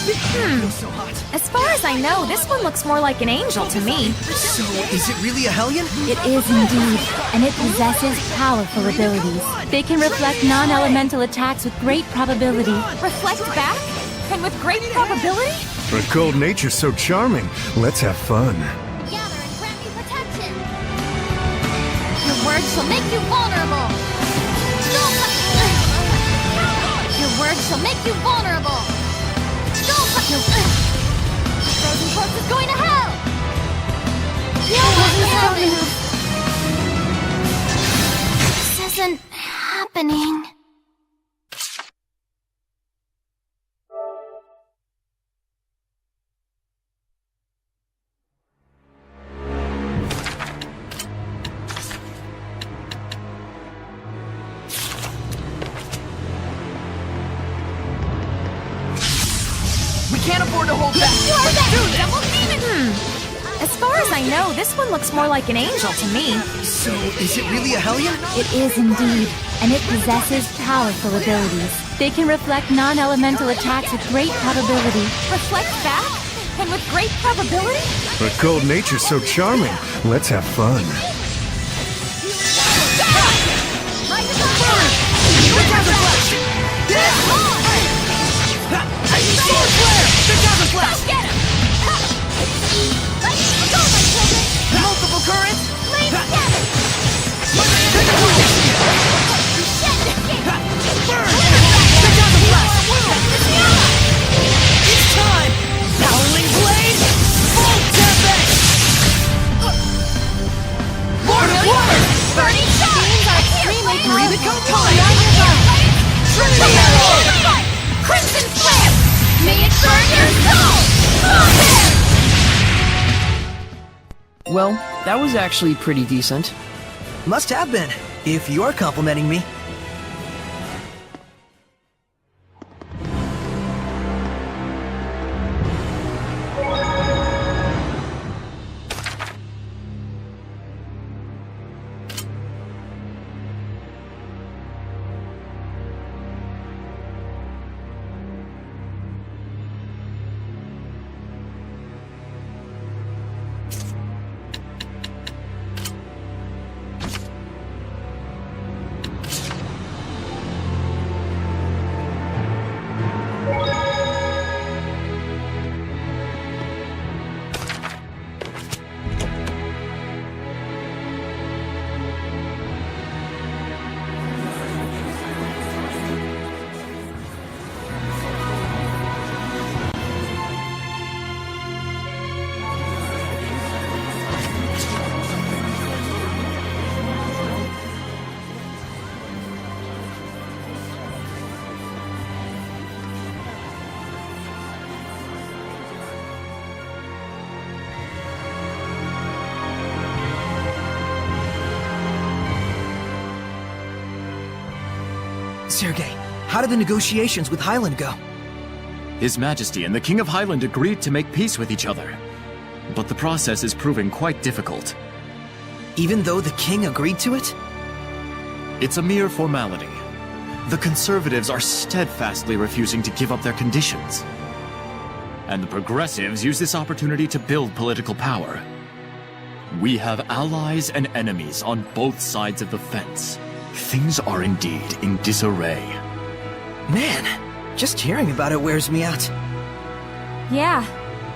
So hot. As far as I know, this one looks more like an angel to me. So, is it really a Hellion? It is indeed, and it possesses powerful abilities. They can reflect non-elemental attacks with great probability. Reflect back? And with great probability? A cold nature so charming. Let's have fun. Gather and grant me protection. Your words shall make you vulnerable. Your words shall make you vulnerable. The frozen corpse is going to hell. This isn't happening. We can't afford to hold back. Let's do this! As far as I know, this one looks more like an angel to me. So, is it really a Hellion? It is indeed, and it possesses powerful abilities. They can reflect non-elemental attacks with great probability. Reflect back? And with great probability? A cold nature so charming. Let's have fun. Sword flare! Spectacular flash! Get him! Go, my children! Multiple currents! Flame scatter! Burn! Spectacular flash! It's time! Howling blade! Full tempest! Lord of Water! Burning shot! Breathe it, go time! Trinity arrow! Crimson flare! May it burn your soul! Well, that was actually pretty decent. Must have been, if you're complimenting me. Sergei, how did the negotiations with Highland go? His Majesty and the King of Highland agreed to make peace with each other. But the process is proving quite difficult. Even though the king agreed to it? It's a mere formality. The conservatives are steadfastly refusing to give up their conditions. And the progressives use this opportunity to build political power. We have allies and enemies on both sides of the fence. Things are indeed in disarray. Man, just hearing about it wears me out. Yeah,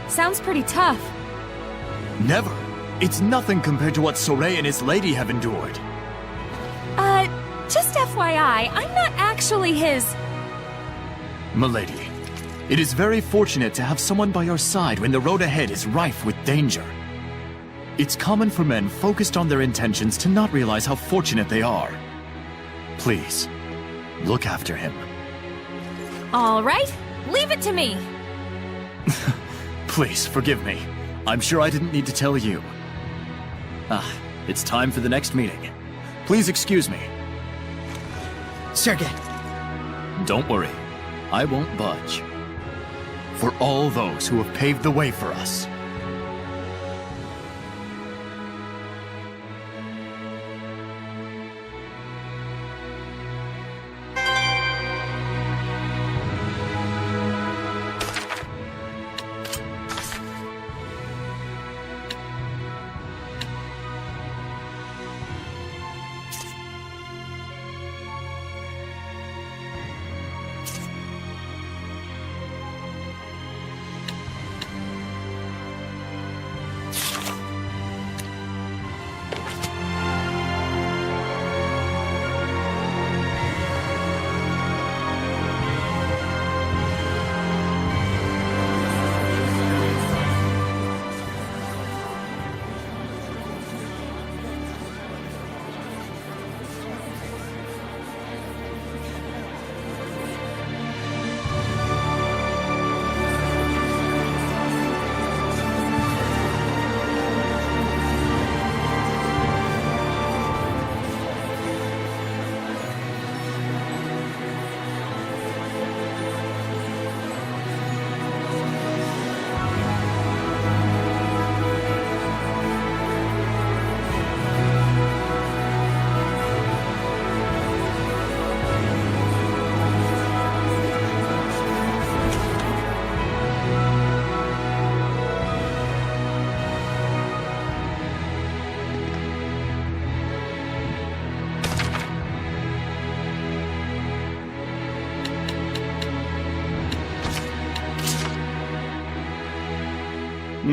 sounds pretty tough. Never. It's nothing compared to what Soray and his lady have endured. Just FYI, I'm not actually his... Milady, it is very fortunate to have someone by your side when the road ahead is rife with danger. It's common for men focused on their intentions to not realize how fortunate they are. Please, look after him. All right, leave it to me. Please, forgive me. I'm sure I didn't need to tell you. It's time for the next meeting. Please excuse me. Sergei. Don't worry. I won't budge. For all those who have paved the way for us.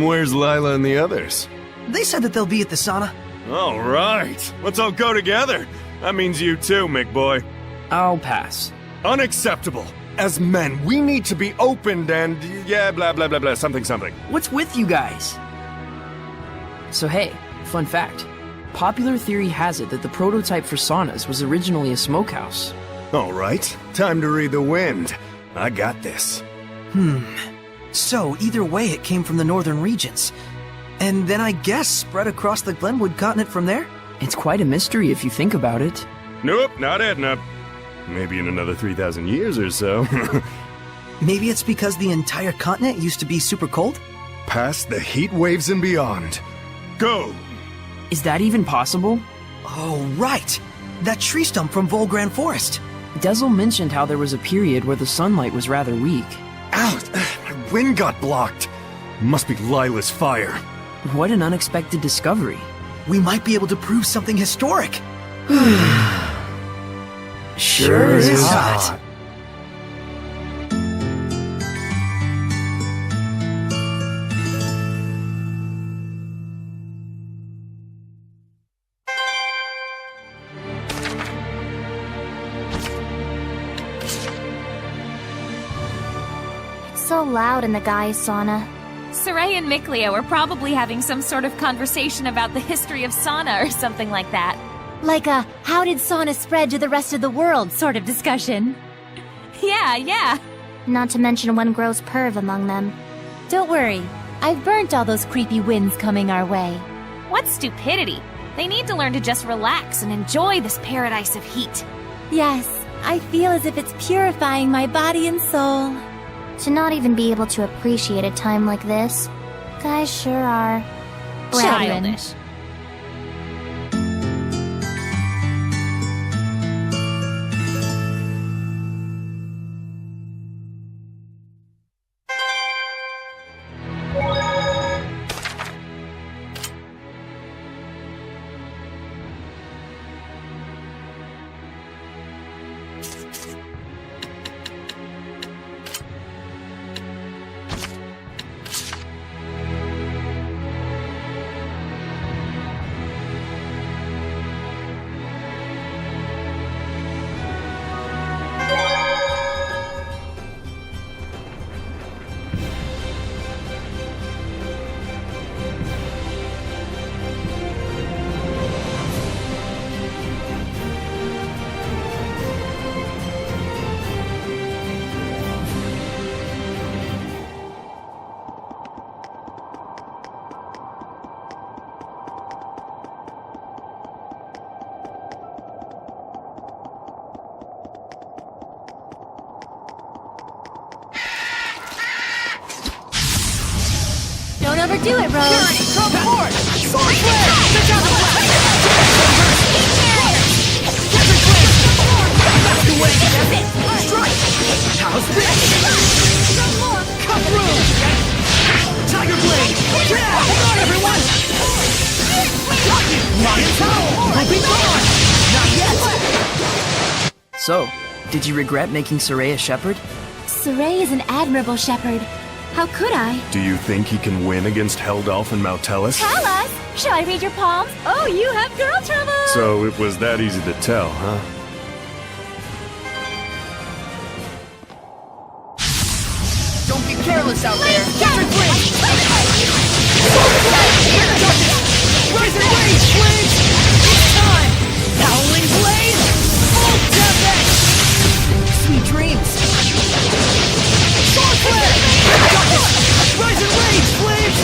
Where's Lila and the others? They said that they'll be at the sauna. All right. Let's all go together. That means you too, McBoy. I'll pass. Unacceptable. As men, we need to be opened and, yeah, blah, blah, blah, blah, something, something. What's with you guys? So hey, fun fact. Popular theory has it that the prototype for saunas was originally a smokehouse. All right. Time to read the wind. I got this. So, either way, it came from the northern regions. And then I guess spread across the Glenwood continent from there? It's quite a mystery if you think about it. Nope, not Edna. Maybe in another 3,000 years or so. Maybe it's because the entire continent used to be super cold? Past the heat waves and beyond. Go! Is that even possible? Oh, right! That tree stump from Volgran Forest. Dezel mentioned how there was a period where the sunlight was rather weak. Ow! My wind got blocked. Must be Lila's fire. What an unexpected discovery. We might be able to prove something historic. Sure is hot. It's so loud in the guys' sauna. Saray and Miklia were probably having some sort of conversation about the history of sauna or something like that. Like a how did sauna spread to the rest of the world sort of discussion. Yeah. Not to mention one gross perv among them. Don't worry, I've burnt all those creepy winds coming our way. What stupidity. They need to learn to just relax and enjoy this paradise of heat. Yes, I feel as if it's purifying my body and soul. To not even be able to appreciate a time like this. Guys sure are. Brethren. Childish. Don't overdo it, Rose. Come forward! Sword flare! Take out the blast! That's the way! Strike! How's this? Cut through! Tiger blade! Yeah! Hold on, everyone! Lion towel! I'll be gone! Not yet! So, did you regret making Saray a shepherd? Saray is an admirable shepherd. How could I? Do you think he can win against Heldolf and Mautellus? Tell us! Shall I read your palms? Oh, you have girl trouble! So it was that easy to tell, huh? Don't be careless out there! Catch your blade! Rising blade! Blades! It's time! Howling blade! Full death edge! Sweet dreams! Sword flare! Rising rage! Blades!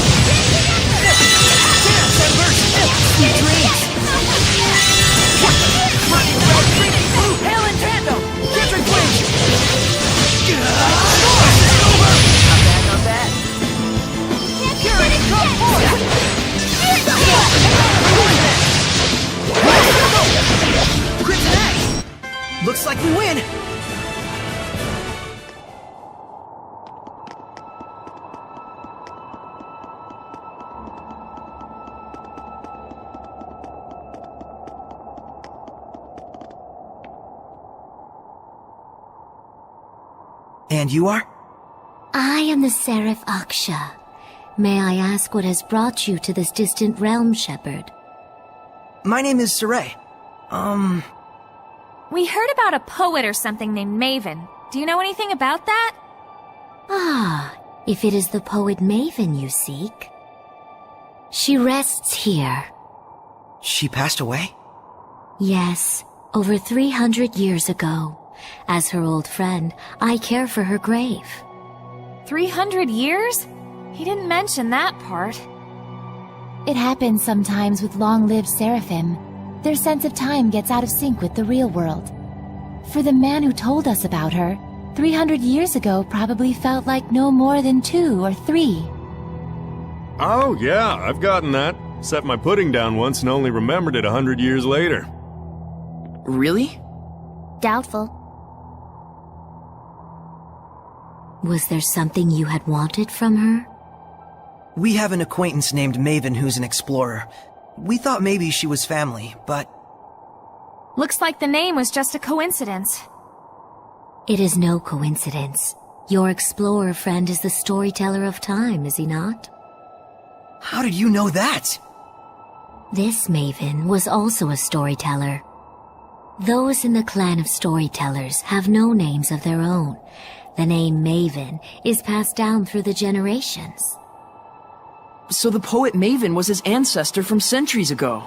Dance and burst! Sweet dreams! Running red, green, blue, hail in tandem! Catch your blade! Not bad. Purity, come forth! Crimson Axe! Looks like we win! And you are? I am the Seraph Aksha, May I ask what has brought you to this distant realm, Shepherd? My name is Saray. We heard about a poet or something named Maven. Do you know anything about that? Ah, if it is the poet Maven you seek. She rests here. She passed away? Yes, over 300 years ago. As her old friend, I care for her grave. 300 years? He didn't mention that part. It happens sometimes with long-lived seraphim. Their sense of time gets out of sync with the real world. For the man who told us about her, 300 years ago probably felt like no more than 2 or 3. Oh, yeah, I've gotten that. Set my pudding down once and only remembered it 100 years later. Really? Doubtful. Was there something you had wanted from her? We have an acquaintance named Maven who's an explorer. We thought maybe she was family, but... Looks like the name was just a coincidence. It is no coincidence. Your explorer friend is the storyteller of time, is he not? How did you know that? This Maven was also a storyteller. Those in the clan of storytellers have no names of their own. The name Maven is passed down through the generations. So the poet Maven was his ancestor from centuries ago.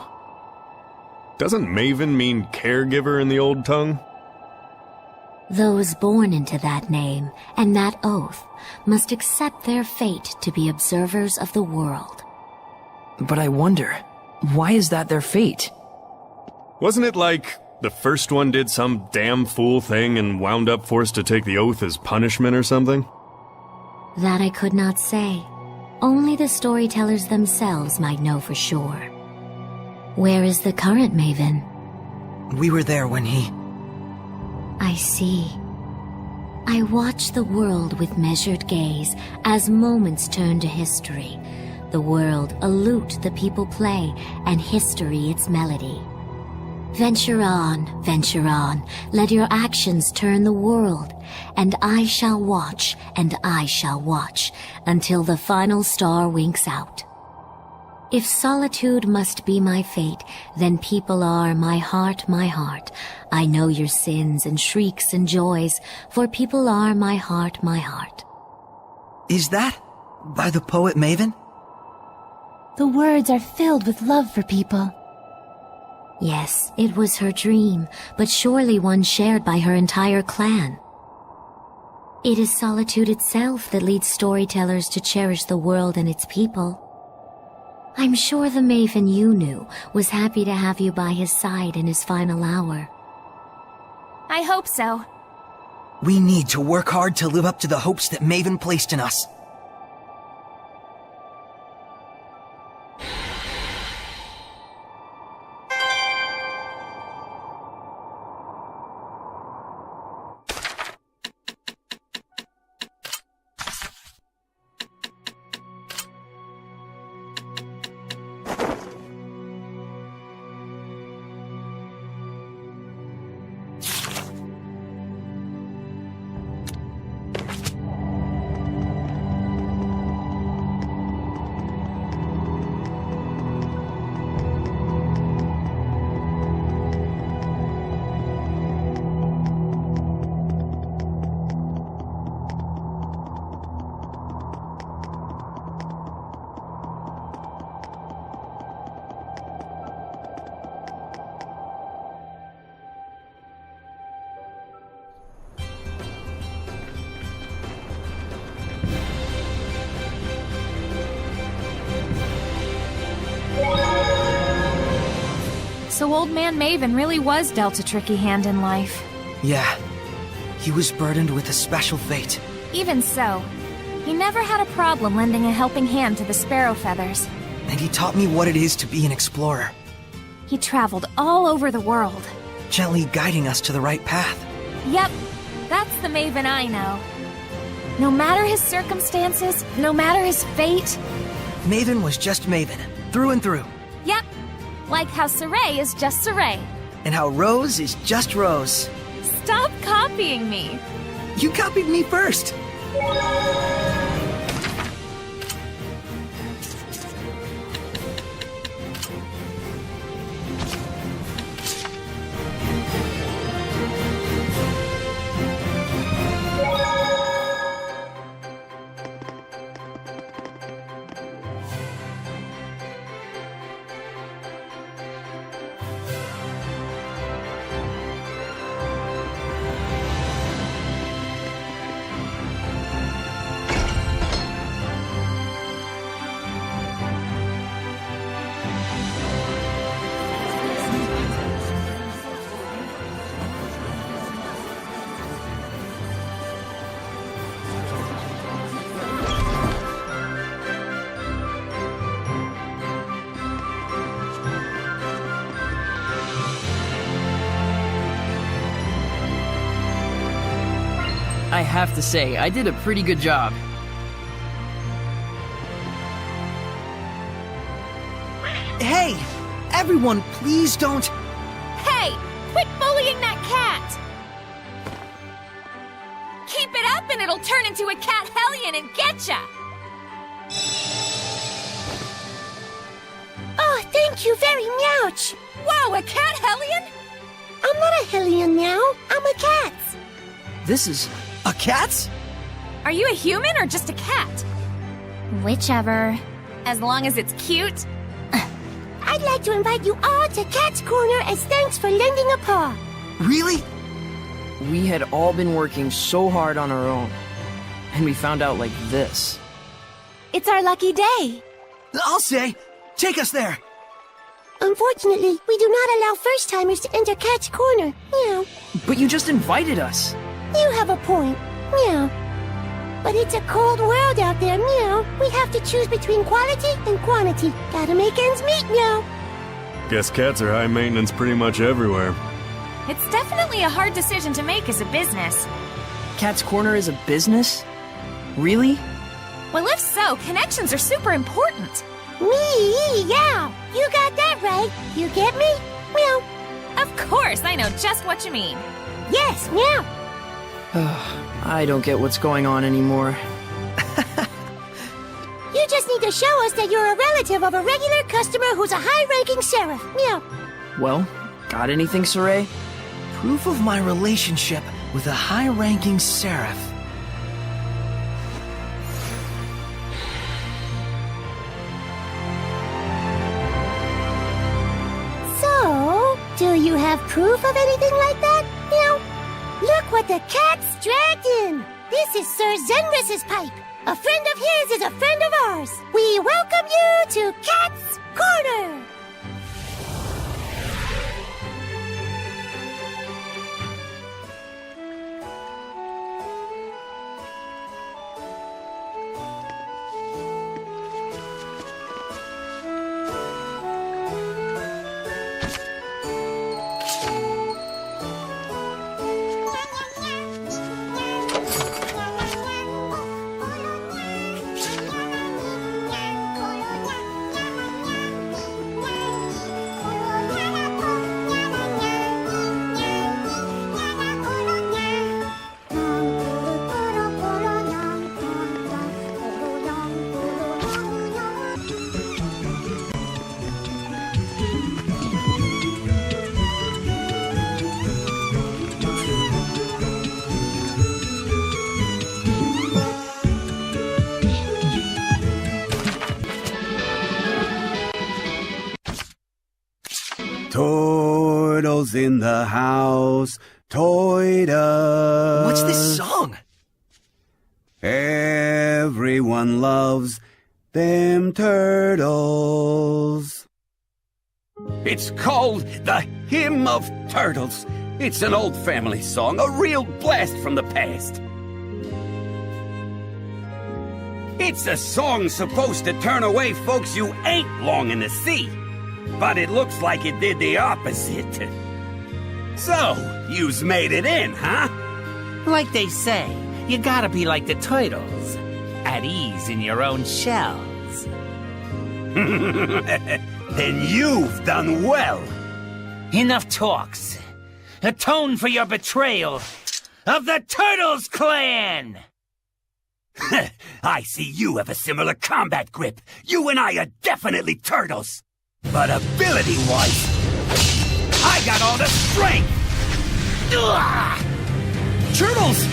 Doesn't Maven mean caregiver in the old tongue? Those born into that name and that oath must accept their fate to be observers of the world. But I wonder, why is that their fate? Wasn't it like the first one did some damn fool thing and wound up forced to take the oath as punishment or something? That I could not say. Only the storytellers themselves might know for sure. Where is the current Maven? We were there when he... I see. I watch the world with measured gaze as moments turn to history. The world a lute the people play, and history its melody. Venture on, let your actions turn the world, and I shall watch, until the final star winks out. If solitude must be my fate, then people are my heart. I know your sins and shrieks and joys, for people are my heart. Is that by the poet Maven? The words are filled with love for people. Yes, it was her dream, but surely one shared by her entire clan. It is solitude itself that leads storytellers to cherish the world and its people. I'm sure the Maven you knew was happy to have you by his side in his final hour. I hope so. We need to work hard to live up to the hopes that Maven placed in us. So Old Man Maven really was dealt a tricky hand in life. Yeah. He was burdened with a special fate. Even so, he never had a problem lending a helping hand to the Sparrow Feathers. And he taught me what it is to be an explorer, He traveled all over the world. gently guiding us to the right path. Yep, that's the Maven I know. No matter his circumstances, no matter his fate. Maven was just Maven, through and through. Yep, like how Saray is just Saray. And how Rose is just Rose. Stop copying me. You copied me first. I have to say, I did a pretty good job. Hey! Everyone, please don't... Hey! Quit bullying that cat! Keep it up and it'll turn into a cat hellion and getcha! Oh, thank you very much. Whoa, a cat hellion? I'm not a hellion now. I'm a cat. This is... A cat? Are you a human or just a cat? Whichever. As long as it's cute? I'd like to invite you all to Cat's Corner as thanks for lending a paw. Really? We had all been working so hard on our own. And we found out like this. It's our lucky day. I'll say, take us there. Unfortunately, we do not allow first-timers to enter Cat's Corner. Meow. But you just invited us. You have a point. Meow. But it's a cold world out there, meow. We have to choose between quality and quantity. Gotta make ends meet, meow. Guess cats are high maintenance pretty much everywhere. It's definitely a hard decision to make as a business. Cat's Corner is a business? Really? Well, if so, connections are super important. Yeah. You got that right. You get me? Meow. Of course, I know just what you mean. Yes, meow. I don't get what's going on anymore. You just need to show us that you're a relative of a regular customer who's a high-ranking sheriff. Meow. Well, got anything, Saray? Proof of my relationship with a high-ranking seraph. So, do you have proof of anything like that? Meow. Look what the cat's dragged in. This is Sir Zenris's pipe. A friend of his is a friend of ours. We welcome you to Cat's Corner. Turtles in the house, toy-us. What's this song? Everyone loves them turtles. It's called The Hymn of Turtles. It's an old family song, a real blast from the past. It's a song supposed to turn away folks you ain't longing to see. But it looks like it did the opposite. So, you's made it in, huh? Like they say, you gotta be like the turtles, at ease in your own shells. Then you've done well. Enough talks. Atone for your betrayal of the Turtles Clan! I see you have a similar combat grip. You and I are definitely turtles. But ability-wise, I got all the strength! Ugh! Turtles!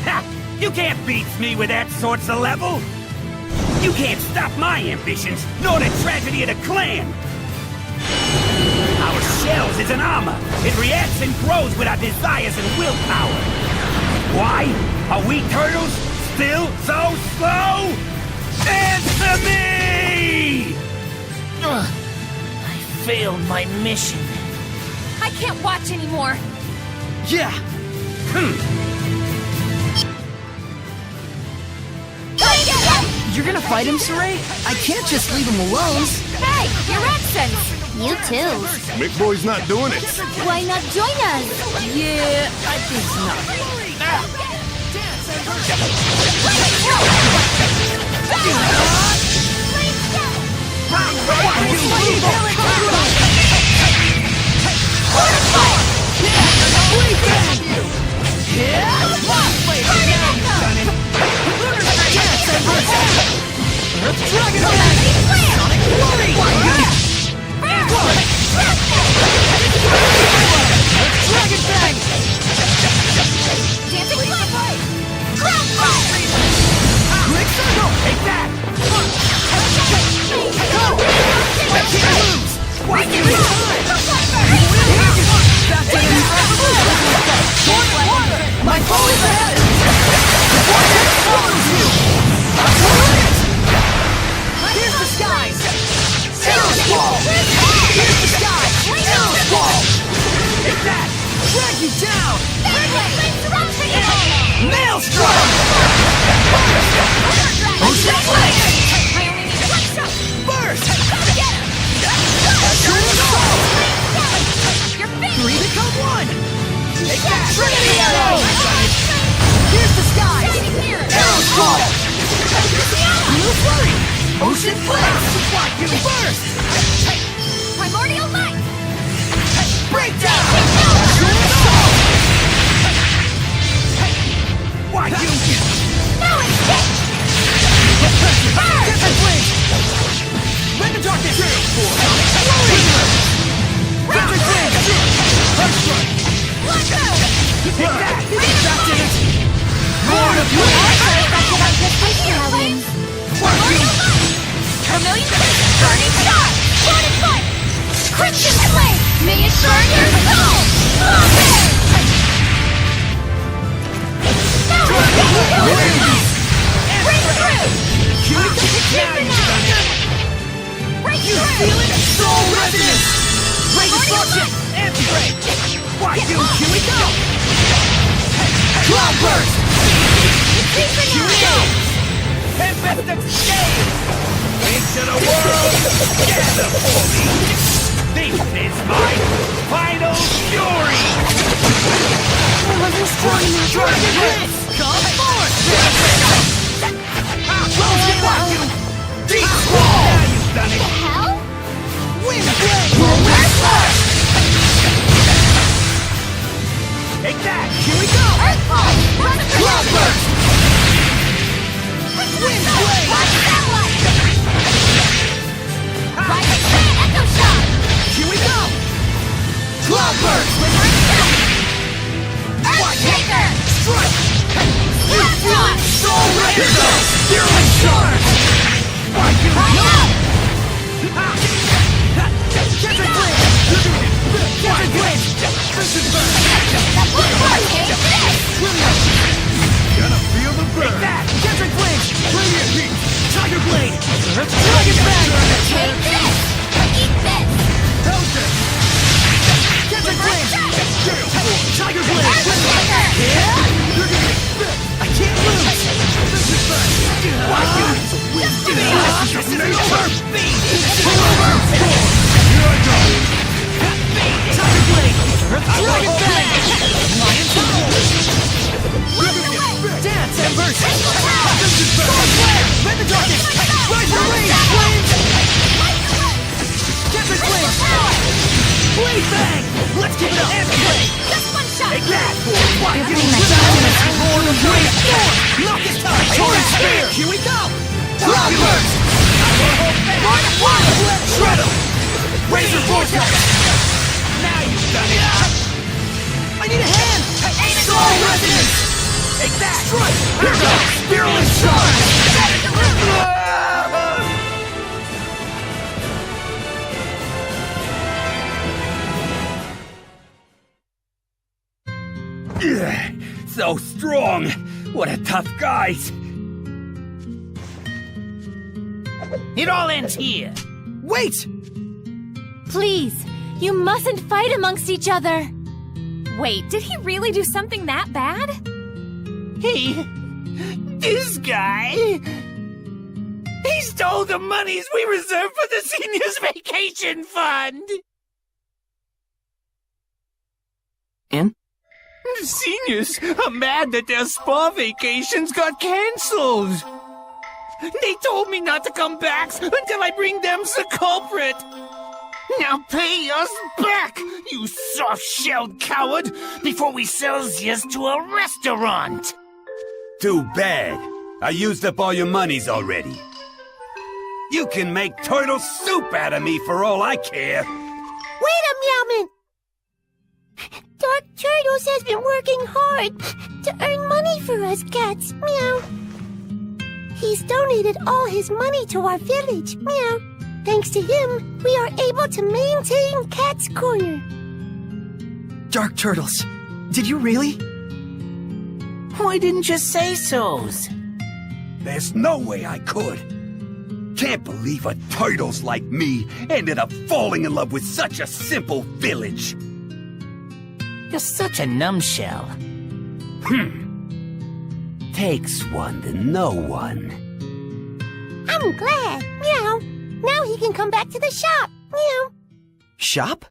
Ha! You can't beat me with that sorts of level! You can't stop my ambitions, nor the tragedy of the clan! Our shells is an armor. It reacts and grows with our desires and willpower. Why are we turtles still so slow? Answer me! I failed my mission. I can't watch anymore. Yeah! You're gonna fight him, Saray? I can't just leave him alone. Hey, your accents! You too. McBoy's not doing it. Why not join us? Yeah, I think not. So strong! What a tough guys! It all ends here. Wait! Please, you mustn't fight amongst each other. Wait, did he really do something that bad? Hey, this guy? He stole the monies we reserved for the seniors' vacation fund! And? The seniors are mad that their spa vacations got cancelled. They told me not to come back until I bring them the culprit. Now pay us back, you soft-shelled coward, before we sell yous to a restaurant. Too bad. I used up all your monies already. You can make turtle soup out of me for all I care. Wait a meowman! Dark Turtles has been working hard to earn money for us cats, meow. He's donated all his money to our village, meow. Thanks to him, we are able to maintain Katz Korner. Dark Turtles, did you really? Why didn't you say so's? There's no way I could. Can't believe a turtles like me ended up falling in love with such a simple village. You're such a numbshell. Takes one to know one. I'm glad, meow. Now he can come back to the shop, meow. Shop?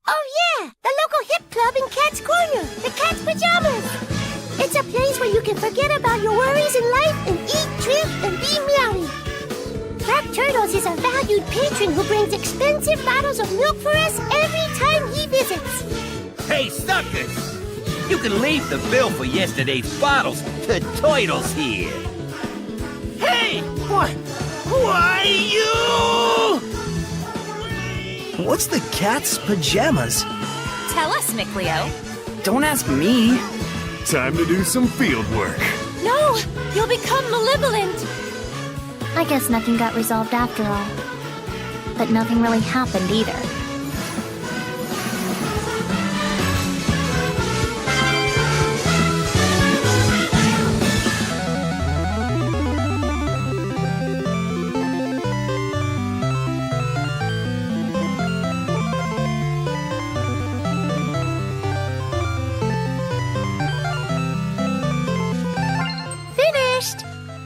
Oh yeah, the local hip club in Katz Korner, the Cat's Pajamas. It's a place where you can forget about your worries in life and eat, drink, and be meowy. Dark Turtles is a valued patron who brings expensive bottles of milk for us every time he visits. Hey, suckers! You can leave the bill for yesterday's bottles to Turtles here. Hey! What? Why you? What's the Cat's Pajamas? Tell us, Micleo. Don't ask me. Time to do some field work. No! You'll become malevolent! I guess nothing got resolved after all. But nothing really happened either.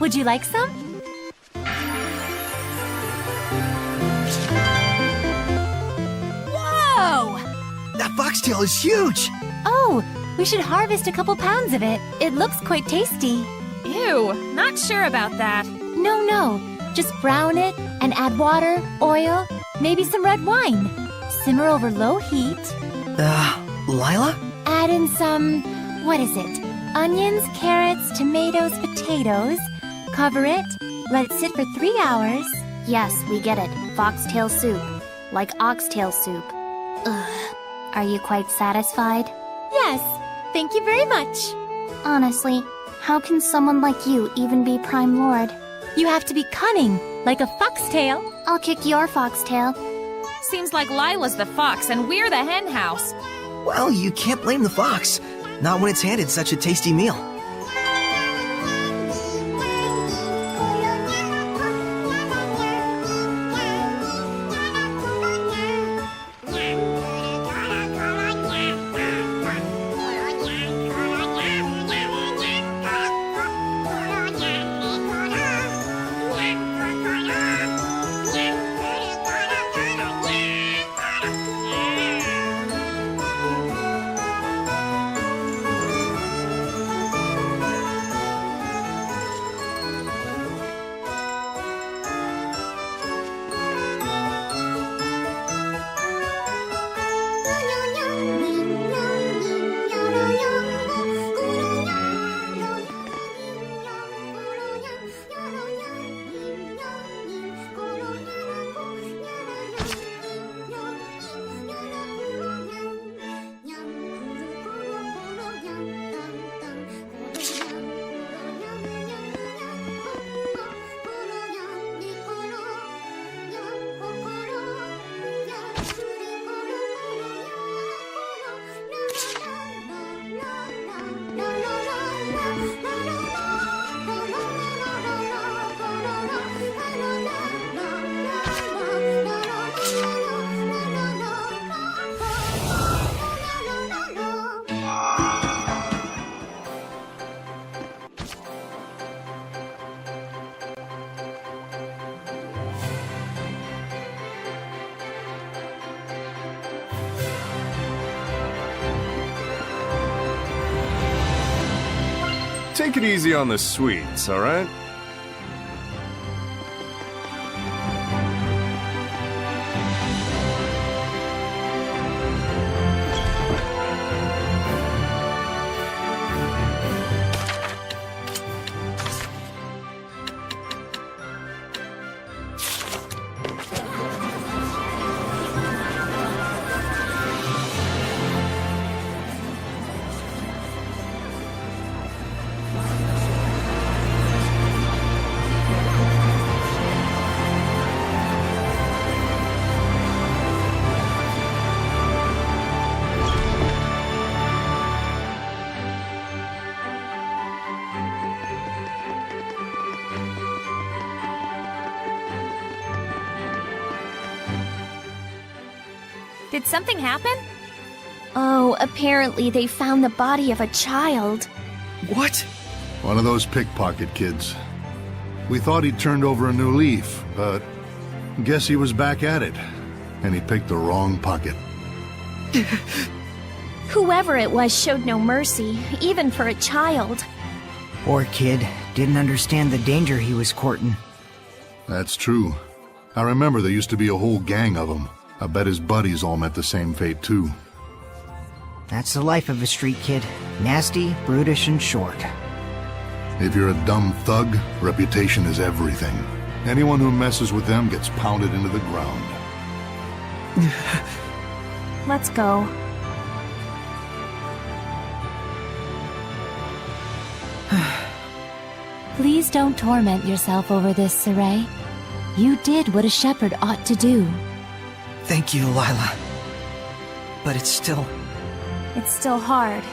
Would you like some? Whoa! That foxtail is huge! Oh, we should harvest a couple pounds of it. It looks quite tasty. Ew, not sure about that. No. Just brown it and add water, oil, maybe some red wine. Simmer over low heat. Lila? Add in some, what is it? Onions, carrots, tomatoes, potatoes. Cover it, let it sit for 3 hours. Yes, we get it. Foxtail soup. Like oxtail soup. Ugh. Are you quite satisfied? Yes, thank you very much. Honestly, how can someone like you even be Prime Lord? You have to be cunning, like a foxtail. I'll kick your foxtail. Seems like Lila's the fox and we're the hen house. Well, you can't blame the fox. Not when it's handed such a tasty meal. take it easy on the sweets, alright? Did something happen? Oh, apparently they found the body of a child. What? One of those pickpocket kids. We thought he'd turned over a new leaf, but guess he was back at it. And he picked the wrong pocket. Whoever it was showed no mercy, even for a child. Poor kid. Didn't understand the danger he was courting. That's true. I remember there used to be a whole gang of them. I bet his buddies all met the same fate, too. That's the life of a street kid. Nasty, brutish, and short. If you're a dumb thug, reputation is everything. Anyone who messes with them gets pounded into the ground. Let's go. Please don't torment yourself over this, Saray. You did what a shepherd ought to do. Thank you, Lila. But it's still hard.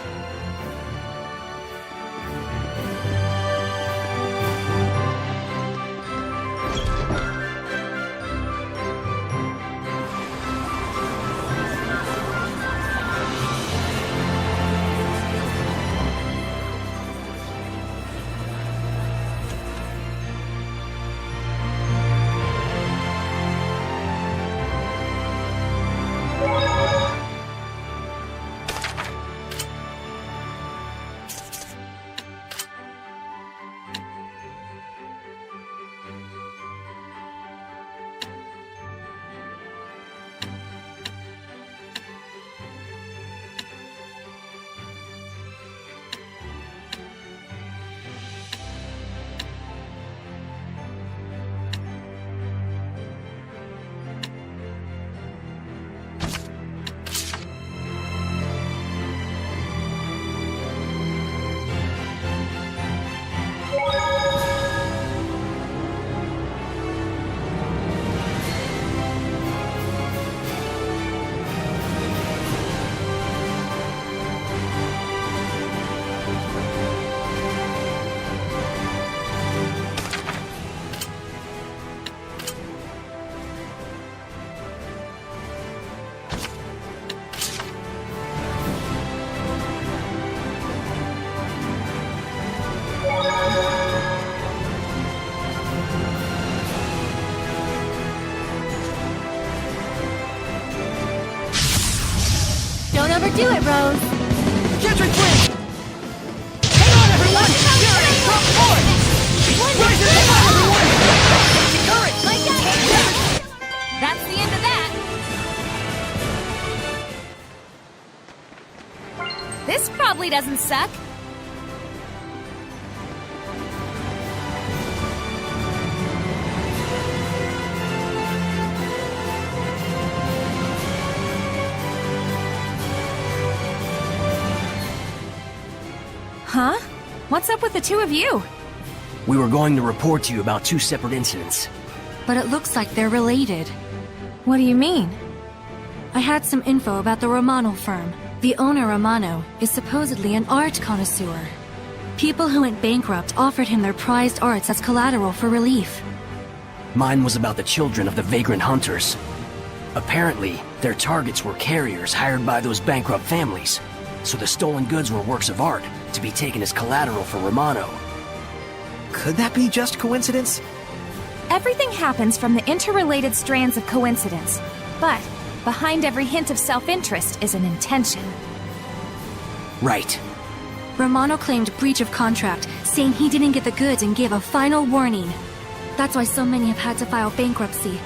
Don't overdo it, Rose. Catch your twin! Hang on, everyone! You're in front forward! Rise and hang on, everyone! Current! Like that! That's the end of that. This probably doesn't suck. Huh? What's up with the two of you? We were going to report to you about two separate incidents. But it looks like they're related. What do you mean? I had some info about the Romano firm. The owner, Romano, is supposedly an art connoisseur. People who went bankrupt offered him their prized arts as collateral for relief. Mine was about the children of the vagrant hunters. Apparently, their targets were carriers hired by those bankrupt families. So the stolen goods were works of art, to be taken as collateral for Romano. Could that be just coincidence? Everything happens from the interrelated strands of coincidence. But behind every hint of self-interest is an intention. Right. Romano claimed breach of contract, saying he didn't get the goods and gave a final warning. That's why so many have had to file bankruptcy.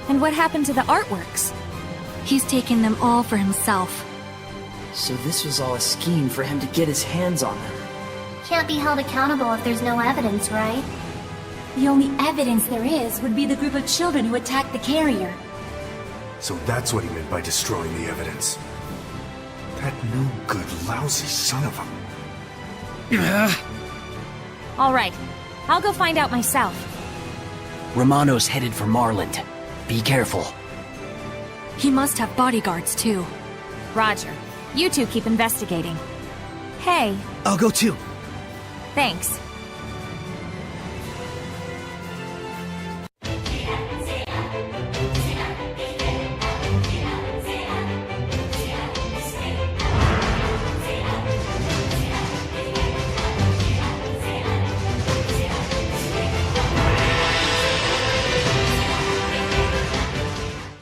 And what happened to the artworks? He's taken them all for himself. So this was all a scheme for him to get his hands on them. Can't be held accountable if there's no evidence, right? The only evidence there is would be the group of children who attacked the carrier. So that's what he meant by destroying the evidence. That no good, lousy son of a... All right, I'll go find out myself. Romano's headed for Marland. Be careful. He must have bodyguards, too. Roger. You two keep investigating. Hey. I'll go too. Thanks.